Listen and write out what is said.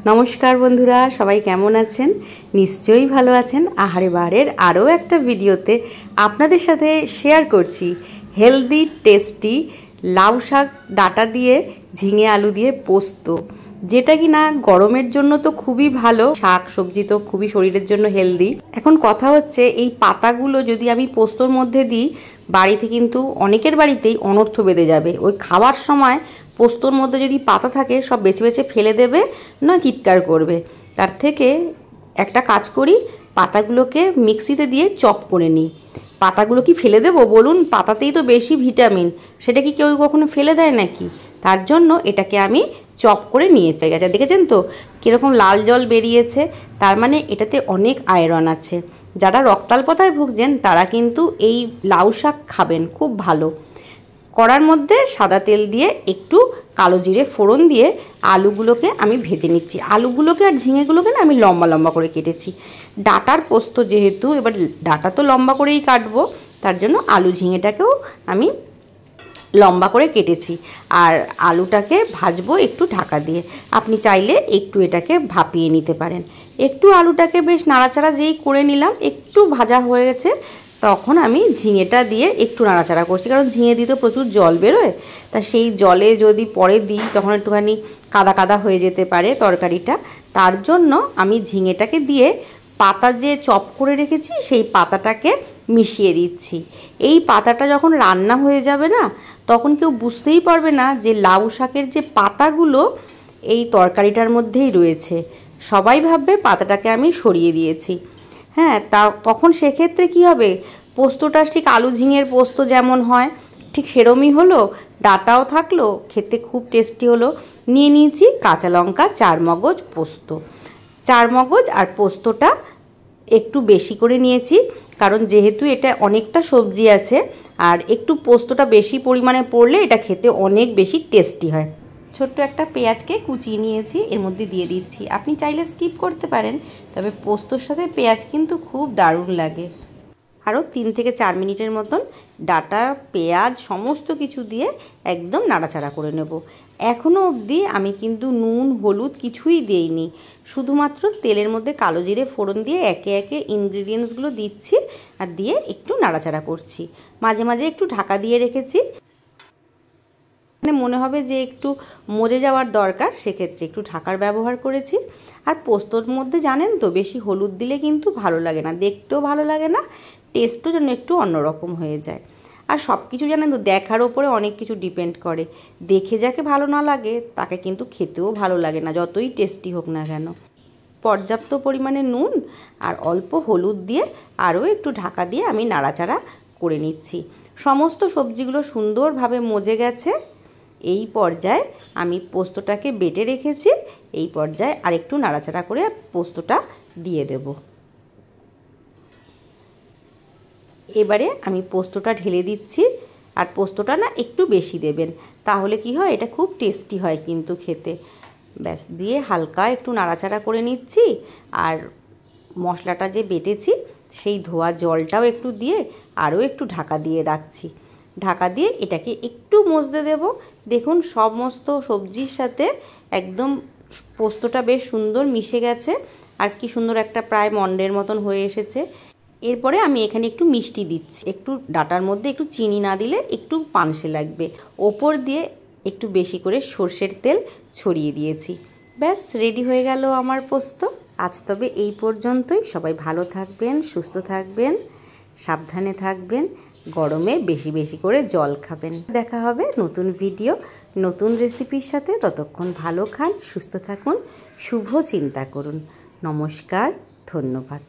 নমস্কার বন্ধুরা, সবাই কেমন আছেন? নিশ্চয়ই ভালো আছেন। আহারে বাহারের আরও একটা ভিডিওতে আপনাদের সাথে শেয়ার করছি হেলদি টেস্টি লাউ শাক ডাঁটা দিয়ে ঝিঙে আলু দিয়ে পোস্ত, যেটা কি না গরমের জন্য তো খুবই ভালো। শাক সবজি তো খুবই শরীরের জন্য হেলদি। এখন কথা হচ্ছে, এই পাতাগুলো যদি আমি পোস্তর মধ্যে দিই, বাড়িতে কিন্তু অনেকের বাড়িতেই অনর্থ বেঁধে যাবে। ওই খাওয়ার সময় পোস্তর মধ্যে যদি পাতা থাকে সব বেছে বেছে ফেলে দেবে, না চিৎকার করবে। তার থেকে একটা কাজ করি, পাতাগুলোকে মিক্সিতে দিয়ে চপ করে নিই। পাতাগুলো কি ফেলে দেবো বলুন? পাতাতেই তো বেশি ভিটামিন, সেটা কি কেউ কখনো ফেলে দেয় নাকি? তার জন্য এটাকে আমি চপ করে নিয়েছি। গেছে দেখেছেন তো কীরকম লাল জল বেরিয়েছে, তার মানে এটাতে অনেক আয়রন আছে। যারা রক্তাল্পতায় ভুগছেন তারা কিন্তু এই লাউ শাক খাবেন, খুব ভালো। কড়ার মধ্যে সাদা তেল দিয়ে একটু কালো জিরে ফোড়ন দিয়ে আলুগুলোকে আমি ভেজে নিচ্ছি। আলুগুলোকে আর ঝিঙেগুলোকে না আমি লম্বা লম্বা করে কেটেছি। ডাঁটার পোস্ত যেহেতু, এবার ডাঁটা তো লম্বা করেই কাটবো, তার জন্য আলু ঝিঙেটাকেও আমি লম্বা করে কেটেছি। আর আলুটাকে ভাজবো একটু ঢাকা দিয়ে। আপনি চাইলে একটু এটাকে ভাপিয়ে নিতে পারেন। একটু আলুটাকে বেশ নাড়াচাড়া যেই করে নিলাম, একটু ভাজা হয়ে গেছে, তখন আমি ঝিঙেটা দিয়ে একটু নাড়াচাড়া করছি, কারণ ঝিঙে দিতে প্রচুর জল বেরোয়। তা সেই জলে যদি পরে দিই তখন একটুখানি কাদা কাদা হয়ে যেতে পারে তরকারিটা। তার জন্য আমি ঝিঙেটাকে দিয়ে পাতা যে চপ করে রেখেছি সেই পাতাটাকে মিশিয়ে দিচ্ছি। এই পাতাটা যখন রান্না হয়ে যাবে না, তখন কেউ বুঝতেই পারবে না যে লাউ শাকের যে পাতাগুলো এই তরকারিটার মধ্যেই রয়েছে। সবাই ভাববে পাতাটাকে আমি সরিয়ে দিয়েছি। হ্যাঁ, তখন সেক্ষেত্রে কী হবে, পোস্তটা ঠিক আলু ঝিঙের পোস্ত যেমন হয় ঠিক সেরমই হলো, ডাঁটাও থাকলো, খেতে খুব টেস্টি হলো। নিয়ে নিয়েছি কাঁচা লঙ্কা, 4 মগজ পোস্ত। 4 মগজ আর পোস্তটা একটু বেশি করে নিয়েছি, কারণ যেহেতু এটা অনেকটা সবজি আছে, আর একটু পোস্তটা বেশি পরিমাণে পড়লে এটা খেতে অনেক বেশি টেস্টি হয়। ছোট্ট একটা পেঁয়াজকে কুচিয়ে নিয়েছি, এর মধ্যে দিয়ে দিচ্ছি। আপনি চাইলে স্কিপ করতে পারেন, তবে পোস্তর সাথে পেঁয়াজ কিন্তু খুব দারুণ লাগে। আরও 3 থেকে 4 মিনিটের মতন ডাঁটা পেঁয়াজ সমস্ত কিছু দিয়ে একদম নাড়াচাড়া করে নেব। এখনও অবধি আমি কিন্তু নুন হলুদ কিছুই দিইনি, শুধুমাত্র তেলের মধ্যে কালো জিরে ফোড়ন দিয়ে একে একে ইনগ্রিডিয়েন্টসগুলো দিচ্ছি আর দিয়ে একটু নাড়াচাড়া করছি। মাঝে মাঝে একটু ঢাকা দিয়ে রেখেছি, মনে হবে যে একটু মজে যাওয়ার দরকার, সেক্ষেত্রে একটু ঢাকার ব্যবহার করেছি। আর পোস্তর মধ্যে জানেন তো বেশি হলুদ দিলে কিন্তু ভালো লাগে না, দেখতেও ভালো লাগে না, টেস্টও যেন একটু অন্যরকম হয়ে যায়। আর সব কিছু জানেন তো দেখার ওপরে অনেক কিছু ডিপেন্ড করে। দেখে যাকে ভালো না লাগে তাকে কিন্তু খেতেও ভালো লাগে না, যতই টেস্টি হোক না কেন। পর্যাপ্ত পরিমাণে নুন আর অল্প হলুদ দিয়ে আরও একটু ঢাকা দিয়ে আমি নাড়াচাড়া করে নিচ্ছি। সমস্ত সবজিগুলো সুন্দরভাবে মজে গেছে। এই পর্যায়ে আমি পোস্তটাকে বেটে রেখেছি, এই পর্যায়ে আরেকটু নাড়াচাড়া করে পোস্তটা দিয়ে দেব। এবারে আমি পোস্তটা ঢেলে দিচ্ছি। আর পোস্তটা না একটু বেশি দেবেন, তাহলে কি হয়, এটা খুব টেস্টি হয় কিন্তু খেতে। ব্যাস, দিয়ে হালকা একটু নাড়াচাড়া করে নিচ্ছি। আর মশলাটা যে বেটেছি সেই ধোয়া জলটাও একটু দিয়ে আরও একটু ঢাকা দিয়ে রাখছি। ঢাকা দিয়ে এটাকে একটু মজতে দেব। দেখুন সমস্ত সবজির সাথে একদম পোস্তটা বেশ সুন্দর মিশে গেছে, আর কি সুন্দর একটা প্রায় মন্ডের মতন হয়ে এসেছে। এরপরে আমি এখানে একটু মিষ্টি দিচ্ছি। একটু ডাঁটার মধ্যে একটু চিনি না দিলে একটু পানসে লাগবে। ওপর দিয়ে একটু বেশি করে সর্ষের তেল ছড়িয়ে দিয়েছি। ব্যাস, রেডি হয়ে গেল আমার পোস্ত। আজ তবে এই পর্যন্তই। সবাই ভালো থাকবেন, সুস্থ থাকবেন, সাবধানে থাকবেন, গরমে বেশি বেশি করে জল খাবেন। দেখা হবে নতুন ভিডিও নতুন রেসিপির সাথে। ততক্ষণ ভালো খান, সুস্থ থাকুন, শুভ চিন্তা করুন। নমস্কার, ধন্যবাদ।